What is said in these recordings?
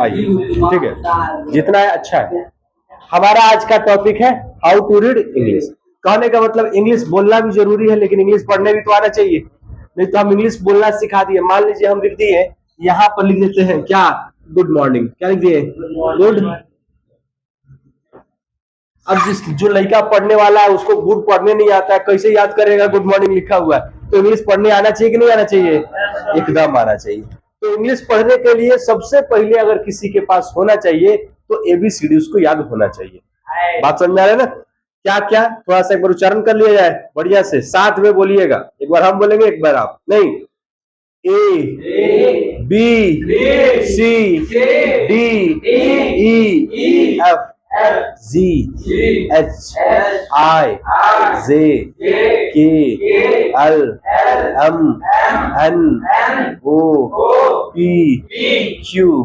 आई, ठीक है, जितना है अच्छा है। हमारा आज का टॉपिक है हाउ टू रीड इंग्लिश। कहने का मतलब इंग्लिश बोलना भी जरूरी है, लेकिन इंग्लिश पढ़ने भी तो आना चाहिए। नहीं तो हम इंग्लिश बोलना सिखा दिए, मान लीजिए हम लिख दिए, यहाँ पर लिख देते हैं क्या, गुड मॉर्निंग, क्या लिख दिए, गुड। अब जो लड़का पढ़ने वाला है उसको गुड पढ़ने नहीं आता है, कैसे याद करेगा गुड मॉर्निंग लिखा हुआ है। तो इंग्लिश पढ़ने आना चाहिए कि नहीं आना चाहिए, एकदम आना चाहिए। तो इंग्लिश पढ़ने के लिए सबसे पहले अगर किसी के पास होना चाहिए तो एबीसीडी उसको याद होना चाहिए। बात समझ में आ रहा है ना, क्या क्या, थोड़ा सा एक बार उच्चारण कर लिया जाए बढ़िया से, साथ में बोलिएगा, एक बार हम बोलेंगे एक बार आप, नहीं, A B C D E F G H I J K L M N O P Q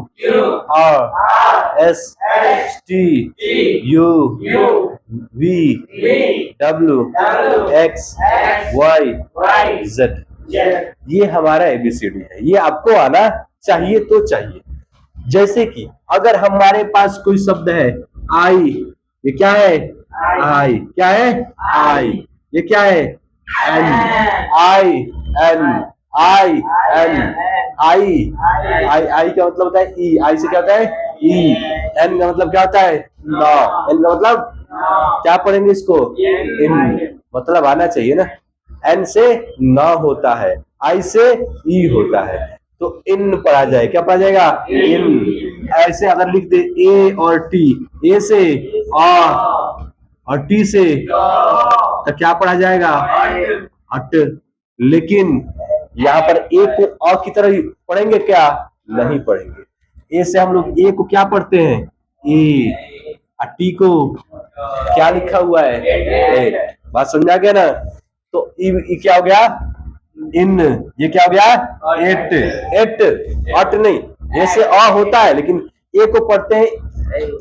R S T U V W X Y Z. ये हमारा एबीसीडी है, ये आपको आना चाहिए तो चाहिए। जैसे कि अगर हमारे पास कोई शब्द है आई, ये क्या है, आई, क्या है, आई, ये क्या है, N, I N, I N, I, I का मतलब होता है ई, आई से क्या होता है ई, एन का मतलब क्या होता है नौ, एन का मतलब क्या पढ़ेंगे इसको, इन, मतलब आना चाहिए ना। एन से न होता है, आई से ई होता है, तो इन पढ़ा जाए, क्या पढ़ा जाएगा, इन। ऐसे अगर लिख दे ए और टी, ए से आ और टी से, तो क्या पढ़ा जाएगा, अट। लेकिन यहाँ पर ए को अ की तरह पढ़ेंगे क्या, नहीं पढ़ेंगे। ए से हम लोग ए को क्या पढ़ते हैं, ए, और टी को क्या लिखा हुआ है, ए। बात समझा गया ना। तो ई क्या हो गया, इन, ये क्या हो गया, एट, एट, अट नहीं, जैसे अ होता है लेकिन ए को पढ़ते हैं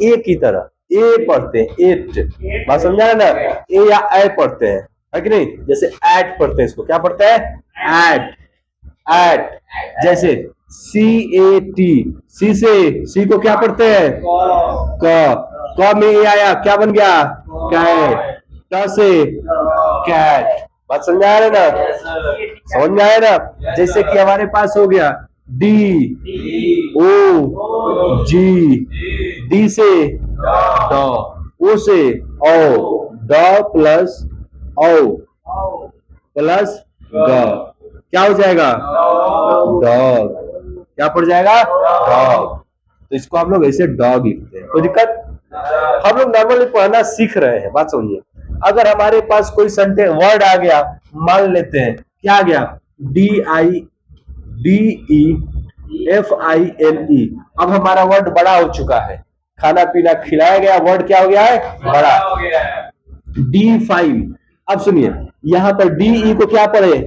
ए की तरह, ए पढ़ते हैं एट। बात समझा ना, ए या ए पढ़ते हैं, है कि नहीं, जैसे एट पढ़ते हैं, इसको क्या पढ़ते हैं, एट, एट। जैसे सी ए टी, सी से, सी को क्या पढ़ते हैं, क में ए आया, क्या बन गया, कैट, ट से कैट। बात समझ आ रहा है ना, समझ में आया ना। जैसे कि हमारे पास हो गया डी ओ जी, डी से ड, ओ से ओ, ड प्लस ओ प्लस ग, क्या हो जाएगा, डॉग, क्या पड़ जाएगा, डॉग। तो इसको हम लोग ऐसे डॉग लिखते हैं, कोई दिक्कत, हम लोग नॉर्मली पढ़ना सीख रहे हैं। बात समझिए, अगर हमारे पास कोई सेंटेंस वर्ड आ गया, मान लेते हैं क्या आ गया, D I D E F I N E, अब हमारा वर्ड बड़ा हो चुका है, खाना पीना खिलाया गया, वर्ड क्या हो गया है, बड़ा। D5, अब सुनिए यहाँ पर डी ई को क्या पढ़े,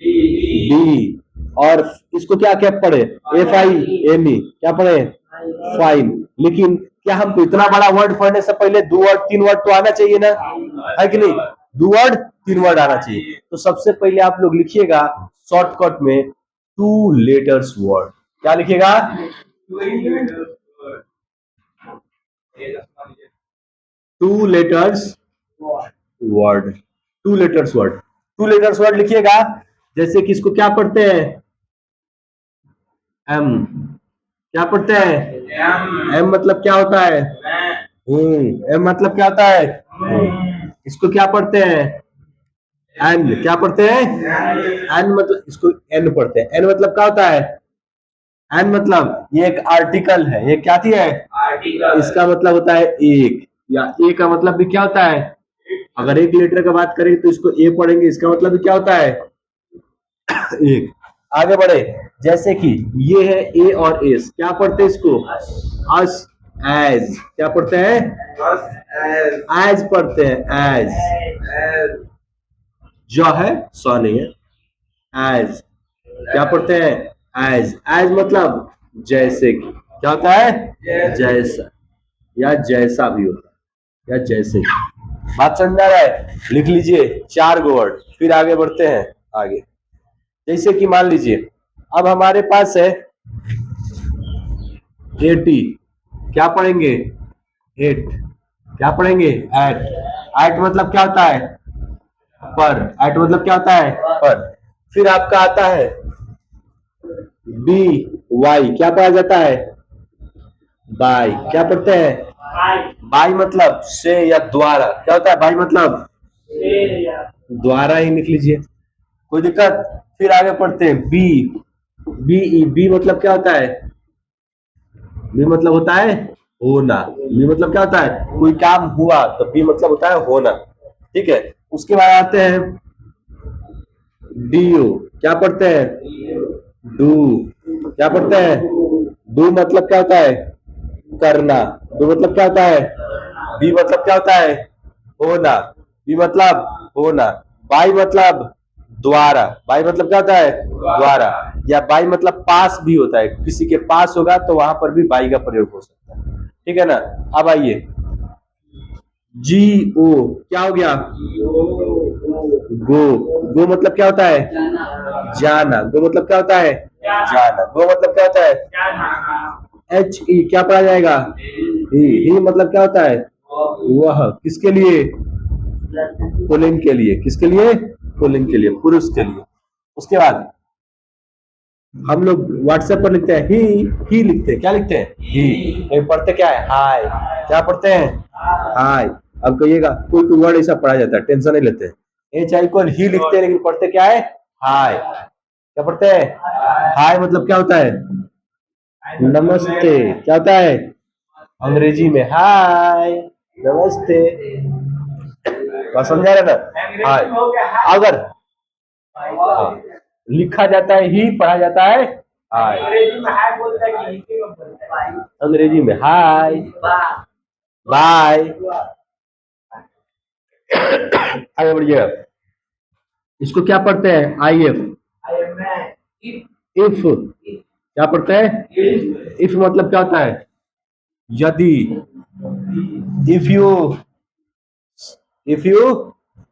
डी, और इसको क्या क्या पढ़े, एफ आई एम ई, क्या पढ़े, फाइन। लेकिन क्या हमको इतना बड़ा वर्ड पढ़ने से पहले दो वर्ड तीन वर्ड तो आना चाहिए ना, है कि नहीं, दो वर्ड तीन वर्ड आना चाहिए। तो सबसे पहले आप लोग लिखिएगा शॉर्टकट में 2 लेटर्स वर्ड, क्या लिखिएगा, 2 letters word, 2 letters word, 2 letters word लिखिएगा। जैसे कि इसको क्या पढ़ते हैं, एम, क्या पढ़ते हैं, एम मतलब क्या होता है, एम मतलब क्या होता है, इसको क्या पढ़ते हैं, एन, क्या पढ़ते हैं, एन मतलब, इसको एन पढ़ते हैं, एन मतलब क्या होता है, एन मतलब ये एक आर्टिकल है, ये क्या थी है, इसका मतलब होता है एक, या ए का मतलब भी क्या होता है, अगर एक लेटर का बात करें तो इसको ए पढ़ेंगे, इसका मतलब भी क्या होता है, एक। आगे बढ़े, जैसे कि ये है ए और एस, क्या पढ़ते हैं इसको, अस, एज, क्या पढ़ते हैं, एज पढ़ते हैं, एज, जो है सो नहीं है, एज, क्या पढ़ते हैं, एज, एज मतलब जैसे कि, क्या होता है, जैसा, या जैसा भी होता है, या जैसे। बात समझ आ रहा है, लिख लीजिए 4 वर्ड, फिर आगे बढ़ते हैं आगे। जैसे कि मान लीजिए अब हमारे पास है 80 क्या पढ़ेंगे? 8 क्या पढ़ेंगे? एट। एट मतलब क्या होता है? पर। एट मतलब क्या होता है? पर। फिर आपका आता है बी वाई, क्या पढ़ा जाता है? बाई। क्या पढ़ते हैं? बाई मतलब से या द्वारा। क्या होता है बाई मतलब? द्वारा ही लिख लीजिए, कोई दिक्कत? फिर आगे पढ़ते हैं बी। बी बी मतलब क्या होता है? बी मतलब होता है होना। बी मतलब क्या होता है? कोई काम हुआ तो बी मतलब होता है होना। ठीक है, उसके बाद आते हैं डीयू। क्या पढ़ते हैं? डू। क्या पढ़ते हैं? डू मतलब क्या होता है? करना। डू मतलब क्या होता है? बी मतलब क्या होता है? होना। बी मतलब होना। बाई मतलब द्वारा। बाई मतलब क्या होता है? द्वारा। या बाई मतलब पास भी होता है, किसी के पास होगा तो वहां पर भी बाई का प्रयोग हो सकता है। ठीक है ना? अब आइए जी ओ, क्या हो गया? गो। गो मतलब क्या होता है? जाना। गो मतलब क्या होता है? जाना। गो मतलब क्या होता है? एच ई क्या पढ़ा जाएगा? ही मतलब क्या होता है? वह। किसके लिए? पुल्लिंग के लिए। किसके लिए? पुल्लिंग के लिए, पुरुष के लिए। उसके बाद हम लोग व्हाट्सएप पर लिखते हैं ही लिखते हैं। क्या लिखते हैं? ही। पढ़ते क्या है? हाय। क्या पढ़ते हैं? हाय। अब कहिएगा कोई कोई वर्ड ऐसा पढ़ा जाता है, टेंशन नहीं लेते। एच आई को ही लिखते हैं लेकिन पढ़ते क्या है? हाय। क्या पढ़ते हैं? हाय मतलब क्या होता है? नमस्ते। क्या होता है? अंग्रेजी में हाय, नमस्ते। बात समझा रहे ना? हाय। अगर लिखा जाता है ही, पढ़ा जाता है हाय। अंग्रेजी में हाय बोलता है कि हिंदी में बोलता है? अंग्रेजी में हाय, बाय। आगे बढ़िए, इसको क्या पढ़ते हैं? I F. इफ क्या पढ़ते हैं? इफ मतलब क्या होता है? यदि। If you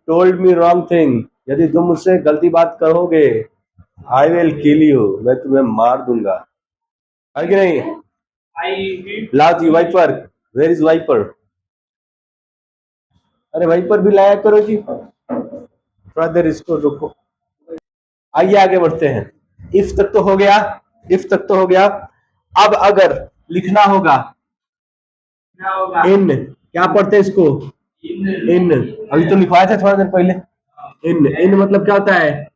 told me wrong thing, यदि तुम मुझसे गलती बात कहोगे, आई विल किल यू, मैं तुम्हें मार दूंगा। है कि नहीं? लाओ जी वाइपर, वेयर इज वाइपर? अरे वाइपर भी लाया करो जी, थोड़ा देर इसको रुको। आइए आगे बढ़ते हैं। इफ तक तो हो गया, इफ तक तो हो गया। अब अगर लिखना होगा इन, क्या पढ़ते हैं इसको? इन। अभी तो लिखवाया था थोड़ा देर पहले। इन मतलब क्या होता है?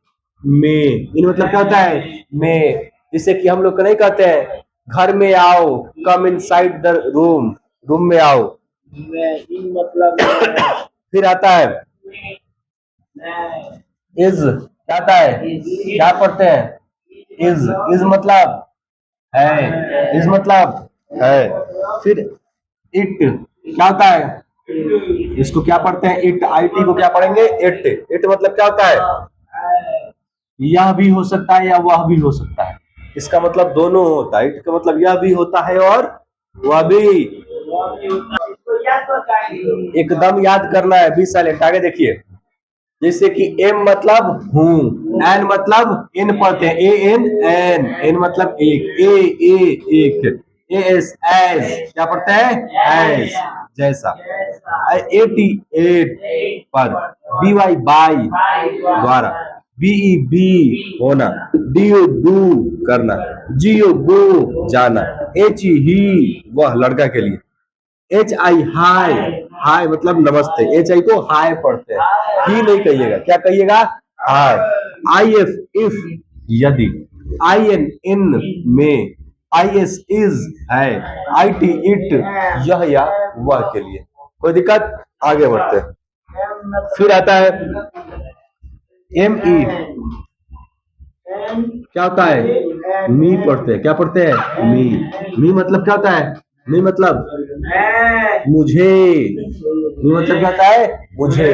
में। इन मतलब क्या होता है? में। जिससे कि हम लोग को नहीं कहते हैं घर में आओ, कम इन साइड द रूम, रूम में आओ। इन मतलब फिर आता है इज। क्या आता है? क्या पढ़ते हैं? इज। इज मतलब है। इज मतलब है। फिर इट क्या होता है? इसको क्या पढ़ते हैं? इट। आई टी को क्या पढ़ेंगे? इट। इट मतलब क्या होता है? यह भी हो सकता है या वह भी हो सकता है। इसका मतलब दोनों होता है। इट का मतलब यह भी होता है और वह भी। एकदम याद करना है, बी साइलेंट। आगे देखिए, जैसे कि एम मतलब हूं, एन मतलब इन पढ़ते हैं, ए एन एन। एन मतलब एक, ए एक, ए एस एज। क्या पढ़ते हैं? एज, जैसा। ए टी एट पर, बी वाई बाई द्वारा, बीई बी होना, डी यू डू करना, जी यू गो जाना, एच ही वह लड़का के लिए, एच आई हाय। हाय मतलब नमस्ते। एच आई को हाय पढ़ते हैं, ही नहीं कहिएगा। क्या कहिएगा? हाय। आई एफ इफ यदि, आई एन इन में, आई एस इज है, आई टी इट यह या वह के लिए। कोई दिक्कत? आगे बढ़ते हैं। फिर आता है एम ई। क्या होता है? मी पढ़ते हैं। क्या पढ़ते हैं? मी। मी मतलब क्या होता है? मी मतलब मुझे। मी मतलब क्या होता है? मुझे।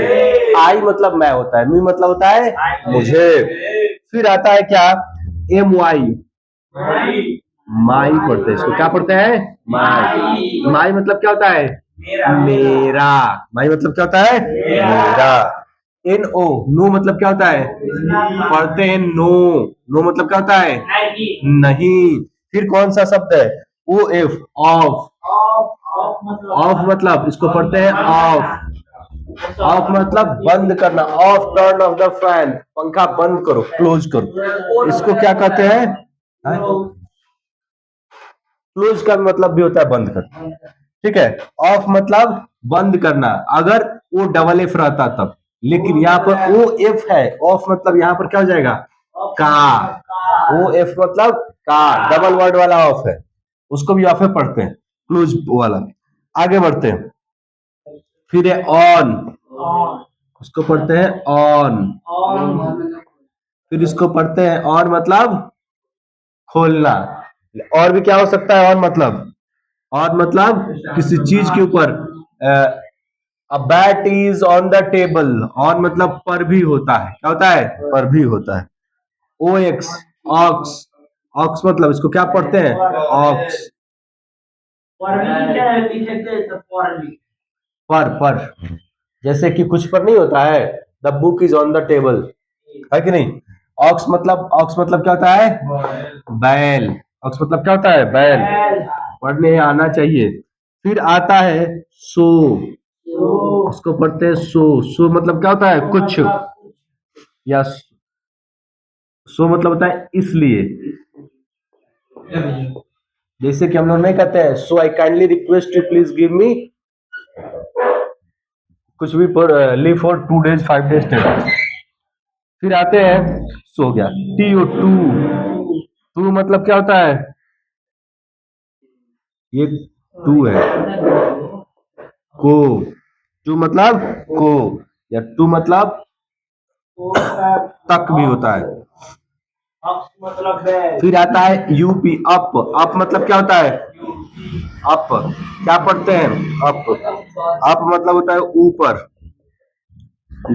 आई मतलब मैं होता है, मी मतलब होता है मुझे। फिर आता है क्या? M Y. माई पढ़ते हैं इसको। क्या पढ़ते हैं? माई। माई मतलब क्या होता है? मेरा। माई मतलब क्या होता है? मेरा। एन ओ, नो मतलब क्या होता है? पढ़ते हैं नो। नो मतलब क्या होता है? नहीं। फिर कौन सा शब्द है? O F, of. ऑफ मतलब इसको पढ़ते हैं ऑफ। ऑफ मतलब बंद करना, of, turn off the fan, पंखा बंद करो, क्लोज करो, इसको क्या कहते हैं? क्लोज का मतलब भी होता है बंद करना, ठीक है। ऑफ मतलब बंद करना, अगर वो डबल एफ रहता तब, लेकिन यहाँ पर ओ एफ है, ऑफ मतलब यहाँ पर क्या हो जाएगा? का। ओ एफ मतलब का, डबल वर्ड वाला ऑफ है, उसको भी ऑफ है पढ़ते हैं, क्लोज वाला। आगे बढ़ते हैं, फिर है ऑन, उसको पढ़ते हैं ऑन। फिर इसको पढ़ते हैं ऑन मतलब खोलना। और भी क्या हो सकता है ऑन मतलब? और मतलब किसी चीज के ऊपर, a bat is on the table, on मतलब पर भी होता है, क्या होता है? पर भी होता है। ओ एक्स, ऑक्स, ऑक्स मतलब इसको क्या पढ़ते हैं? ऑक्स। पर जैसे कि कुछ पर नहीं होता है, the book is on the table, है कि नहीं? ऑक्स मतलब क्या होता है? बैल। ऑक्स मतलब क्या होता है? बैल। पढ़ने आना चाहिए। फिर आता है सो, उसको पढ़ते हैं सो। सो मतलब क्या होता है? कुछ, या सो मतलब होता है इसलिए। जैसे कि हम लोग नहीं कहते हैं so I kindly request you please give me कुछ भी पर leave for 2 days 5 days 10 days। फिर आते हैं, सो हो गया, टी ओ टू। टू मतलब क्या होता है? ये टू है, को। टू मतलब को, या टू मतलब तक भी होता है। फिर आता है यूपी, अप। अप मतलब क्या होता है? अप, क्या पढ़ते हैं? अप। अप मतलब होता है ऊपर।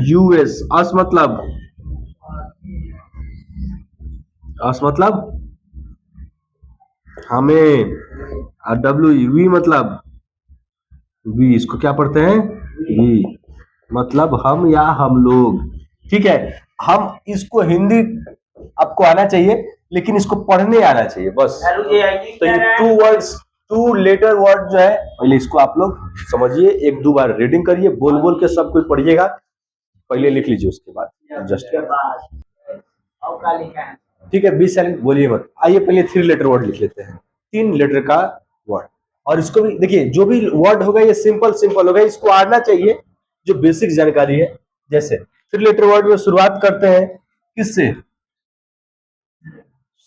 यूएस, अस मतलब, अस मतलब हमें। डब्ल्यू वी मतलब, वी, इसको क्या पढ़ते हैं? वी मतलब हम या हम लोग, ठीक है। हम इसको हिंदी आपको आना चाहिए, लेकिन इसको पढ़ने आना चाहिए बस। तो ये two words, two letter word जो है, पहले इसको आप लोग समझिए, एक दो बार रीडिंग करिए, बोल बोल के सब कुछ पढ़िएगा, पहले लिख लीजिए, उसके बाद जस्ट, ठीक है। 20 सेकंड बोलिए मत। आइए पहले 3 लेटर वर्ड लिख लेते हैं, 3 लेटर का वर्ड। और इसको भी देखिए, जो भी वर्ड होगा ये सिंपल सिंपल होगा, इसको आना चाहिए, जो बेसिक जानकारी है। जैसे 3 लेटर वर्ड में शुरुआत करते हैं किससे?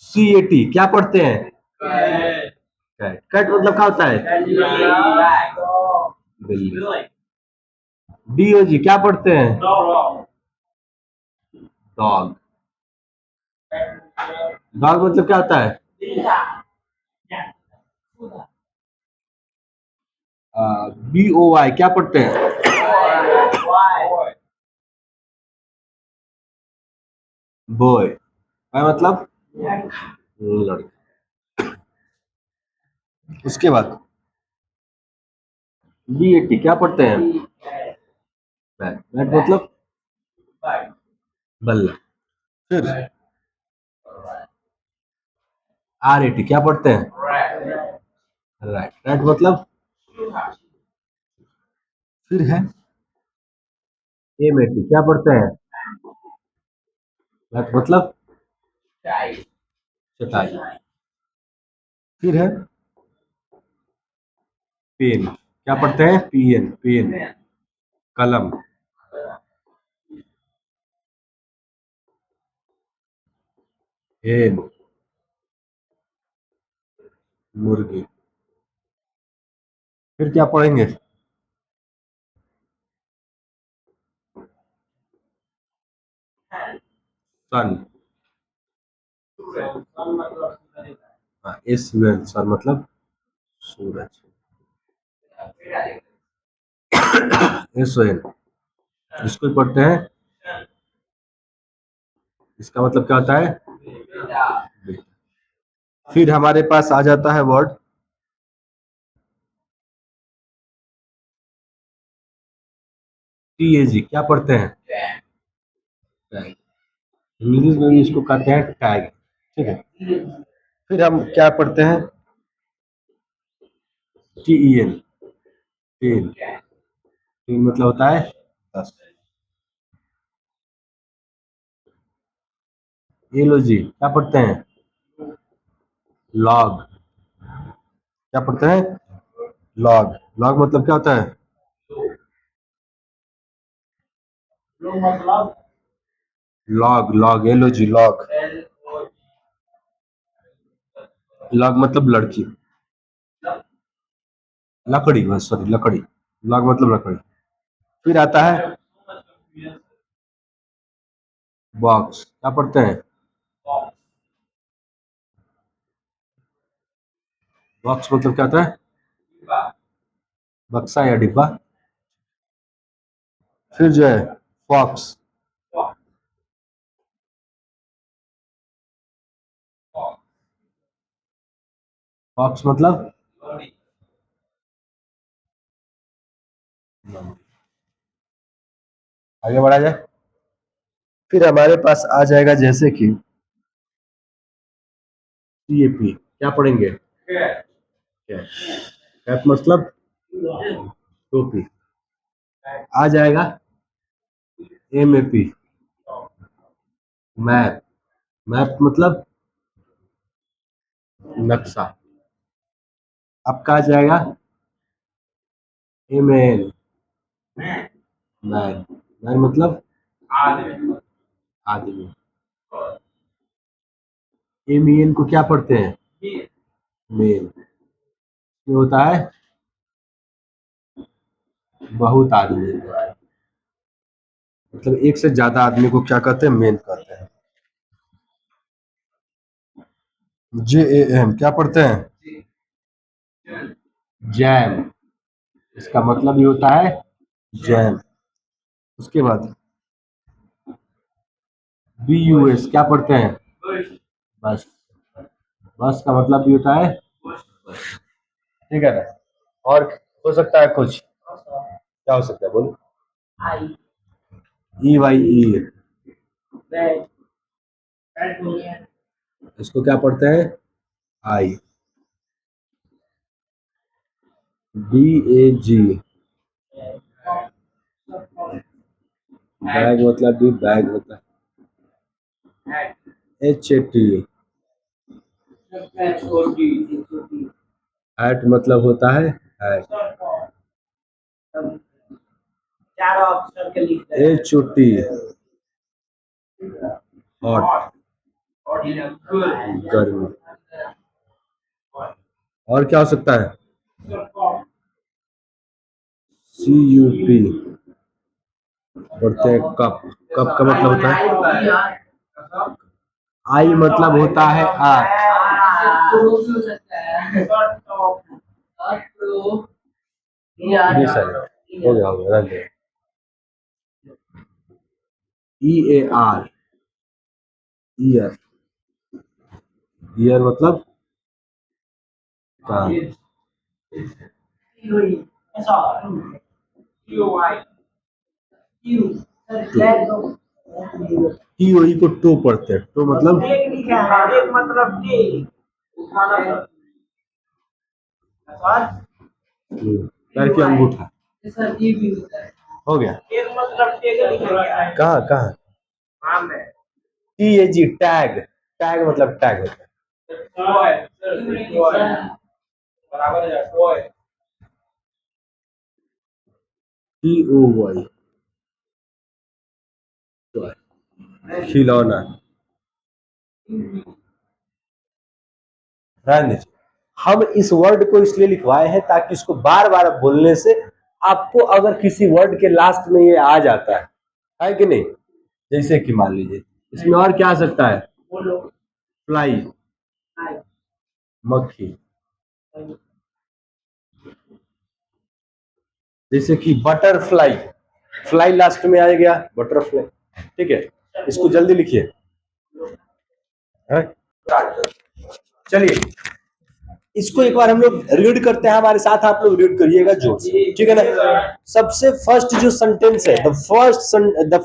सी ए टी, क्या पढ़ते हैं? कैट। कैट मतलब क्या होता है? बिल्ली। डी ओ जी, क्या पढ़ते हैं? डॉग। डॉग मतलब क्या होता है? बी ओ वाई, क्या पढ़ते हैं? बॉय। वाई मतलब लड़का। उसके बाद बी ए टी, क्या पढ़ते हैं? बैट। बैट मतलब बल्ला। फिर आर ए टी, क्या पढ़ते हैं? राइट। राइट मतलब, फिर है एम ए टी, क्या पढ़ते हैं? राइट मतलब चटाई। फिर है पेन, क्या पढ़ते हैं? पी एन, पेन, कलम। हेन, मुर्गी। फिर क्या पढ़ेंगे? सन। हाँ, एस यू एन, सन मतलब सूरज। एस ओ एन, इसको पढ़ते हैं, इसका मतलब क्या होता है? बेटा। फिर हमारे पास आ जाता है वर्ड टी ए जी, क्या पढ़ते हैं? टैग। इंग्लिश में भी इसको कहते हैं टैग, ठीक है। फिर हम क्या पढ़ते हैं? TEN, ten. टेन मतलब होता है 10। ये लो जी, क्या पढ़ते हैं? लॉग। क्या पढ़ते हैं? लॉग। लॉग मतलब क्या होता है? लॉग, लॉग, एल ओ जी, लॉग। लॉग मतलब लड़की, लकड़ी, सॉरी, लकड़ी। लॉग मतलब लकड़ी। फिर आता है बॉक्स। क्या पढ़ते हैं? बॉक्स मतलब क्या होता है? बक्सा या डिब्बा। फिर जो है फॉक्स। फॉक्स मतलब आगे बढ़ा जाए। फिर हमारे पास आ जाएगा जैसे कि CAP। क्या पढ़ेंगे? कैप मतलब टोपी। आ जाएगा MAP, मैप। मैप मतलब नक्शा। आपका आ जाएगा MAN, मैन। मैन मतलब आदमी। MEN को क्या पढ़ते हैं? मेन। ये होता है बहुत आदमी, मतलब एक से ज्यादा आदमी को क्या कहते हैं? मेन कहते हैं। JAM क्या पढ़ते हैं? जैम। इसका मतलब ये होता है जैम। उसके बाद BUS क्या पढ़ते हैं? बस। बस का मतलब ये होता है, ठीक है ना? और हो सकता है कुछ, क्या हो सकता है बोलो? EYE। इसको क्या पढ़ते हैं? आई। BAG बैग मतलब भी, बैग मतलब। HAT हैट मतलब होता है हैट। HOT हॉट, गर्मी। और क्या हो सकता है? CUP पढ़ते हैं कप। कप का मतलब होता है आई, मतलब होता है आग। ये सर हो गया रन। EAR year. ईयर मतलब कान। TOE को टो पढ़ते हैं। टो मतलब पैर की अंगूठा। हो गया। कहाँ कहाँ? TAG tag. टैग मतलब टैग होता है। TOY खिलौना। रहने दीजिए। हम इस वर्ड को इसलिए लिखवाए हैं ताकि इसको बार बार बोलने से आपको अगर किसी वर्ड के लास्ट में ये आ जाता है कि नहीं? जैसे कि मान लीजिए इसमें और क्या आ सकता है? फ्लाई, मक्खी। जैसे कि बटरफ्लाई, फ्लाई लास्ट में आ गया, बटरफ्लाई। ठीक है, इसको जल्दी लिखिए। चलिए इसको एक बार हम लोग रीड करते हैं, हमारे साथ आप लोग रीड करिएगा जोर से, ठीक है ना? सबसे फर्स्ट जो सेंटेंस है, the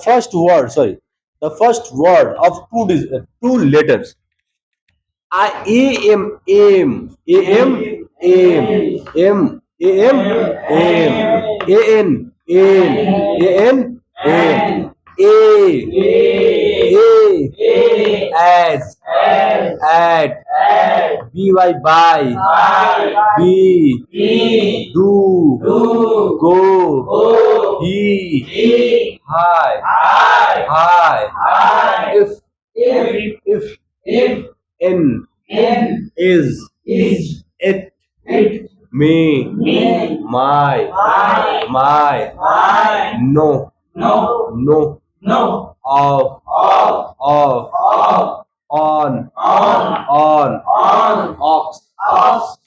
first word, sorry, the first word of two letters. M M M M M AM, AM, AN, AN, AN, AN, A, as, at, BY, by, B, do, go, he, hi, if, in, is, it, me, my, no, of, on,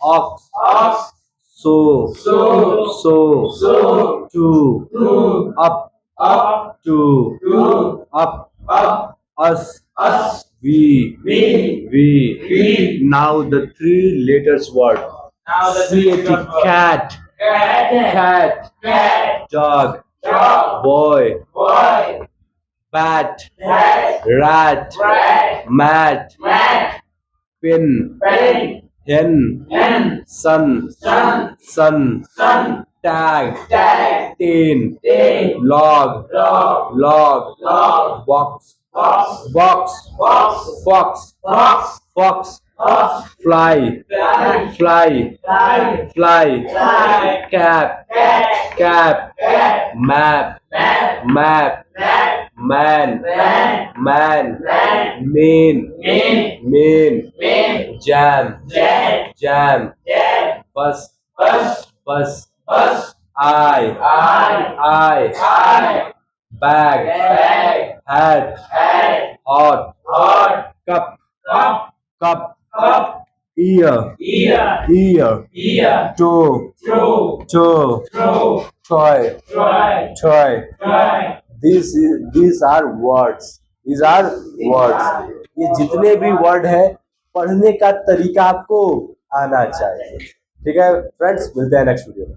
ox, so, to, up, us, we. Now the three letters word. Cat, dog, boy, bat, rat, mat, pin, hen, sun, tag, tin, log, box, fox, fly, cap, map, man, main, jam, bus, I, bag, hat, hot, cup, ear, toe, toy. These are words. These are words. ये जितने भी word है पढ़ने का तरीका आपको आना चाहिए। ठीक है फ्रेंड्स, मिलते हैं नेक्स्ट वीडियो में।